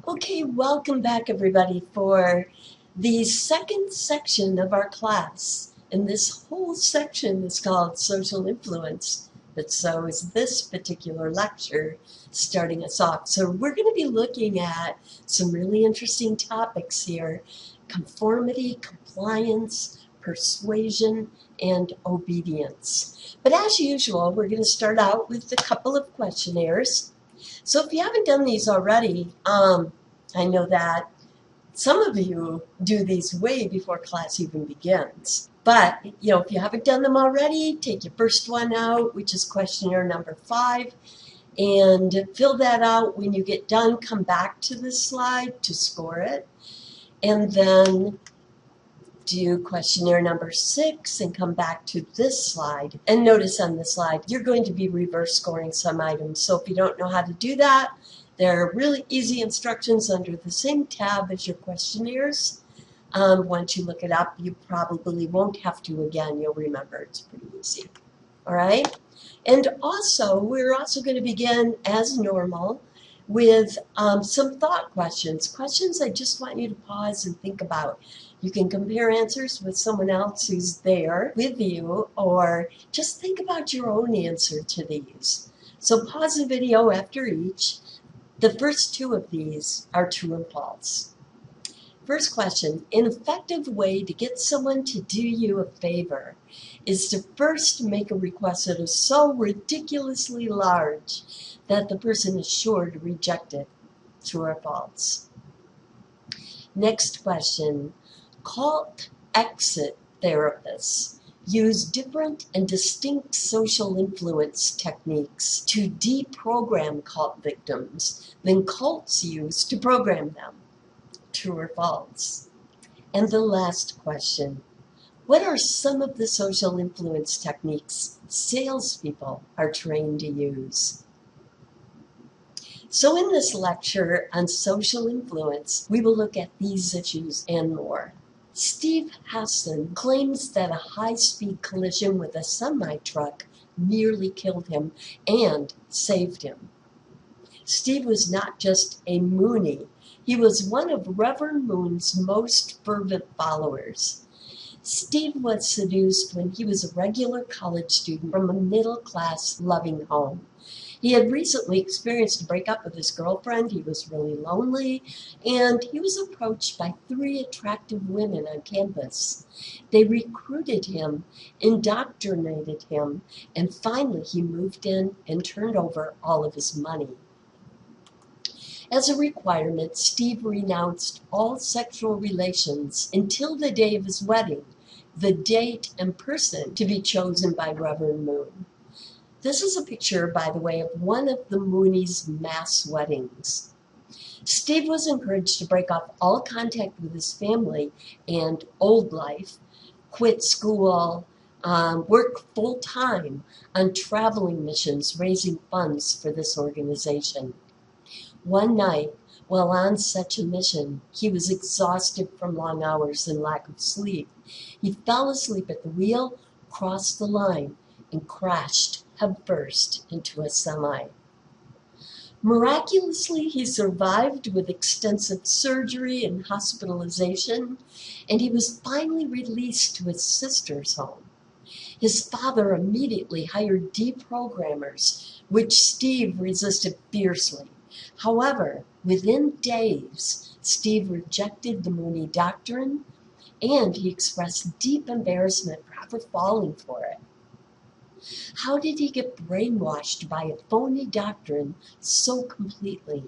Okay, welcome back everybody for the second section of our class. And this whole section is called Social Influence, but so is this particular lecture starting us off. So we're going to be looking at some really interesting topics here: conformity, compliance, persuasion, and obedience. But as usual, we're going to start out with a couple of questionnaires. So if you haven't done these already, I know that some of you do these way before class even begins. But, if you haven't done them already, take your first one out, which is questionnaire number 5, and fill that out. When you get done, come back to this slide to score it. And then do questionnaire number 6 and come back to this slide. And notice on this slide, you're going to be reverse scoring some items. So if you don't know how to do that, there are really easy instructions under the same tab as your questionnaires. Once you look it up, you probably won't have to again. You'll remember. It's pretty easy. All right? And also, we're also going to begin as normal with some thought questions. Questions I just want you to pause and think about. You can compare answers with someone else who's there with you, or just think about your own answer to these. So pause the video after each. The first 2 of these are true and false. First question: an effective way to get someone to do you a favor is to first make a request that is so ridiculously large that the person is sure to reject it. True or false? Next question: cult exit therapists use different and distinct social influence techniques to deprogram cult victims than cults use to program them. True or false? And the last question: what are some of the social influence techniques salespeople are trained to use? So in this lecture on social influence, we will look at these issues and more. Steve Hassan claims that a high-speed collision with a semi-truck nearly killed him and saved him. Steve was not just a Moonie, he was one of Reverend Moon's most fervent followers. Steve was seduced when he was a regular college student from a middle-class, loving home. He had recently experienced a breakup with his girlfriend. He was really lonely, and he was approached by 3 attractive women on campus. They recruited him, indoctrinated him, and finally he moved in and turned over all of his money. As a requirement, Steve renounced all sexual relations until the day of his wedding, the date and person to be chosen by Reverend Moon. This is a picture, by the way, of one of the Moonies' mass weddings. Steve was encouraged to break off all contact with his family and old life, quit school, work full-time on traveling missions, raising funds for this organization. One night, while on such a mission, he was exhausted from long hours and lack of sleep. He fell asleep at the wheel, crossed the line, and crashed headfirst into a semi. Miraculously, he survived with extensive surgery and hospitalization, and he was finally released to his sister's home. His father immediately hired deprogrammers, which Steve resisted fiercely. However, within days, Steve rejected the Mooney doctrine, and he expressed deep embarrassment for ever falling for it. How did he get brainwashed by a phony doctrine so completely?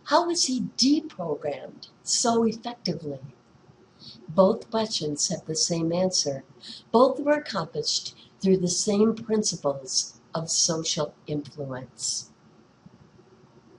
How was he deprogrammed so effectively? Both questions have the same answer. Both were accomplished through the same principles of social influence.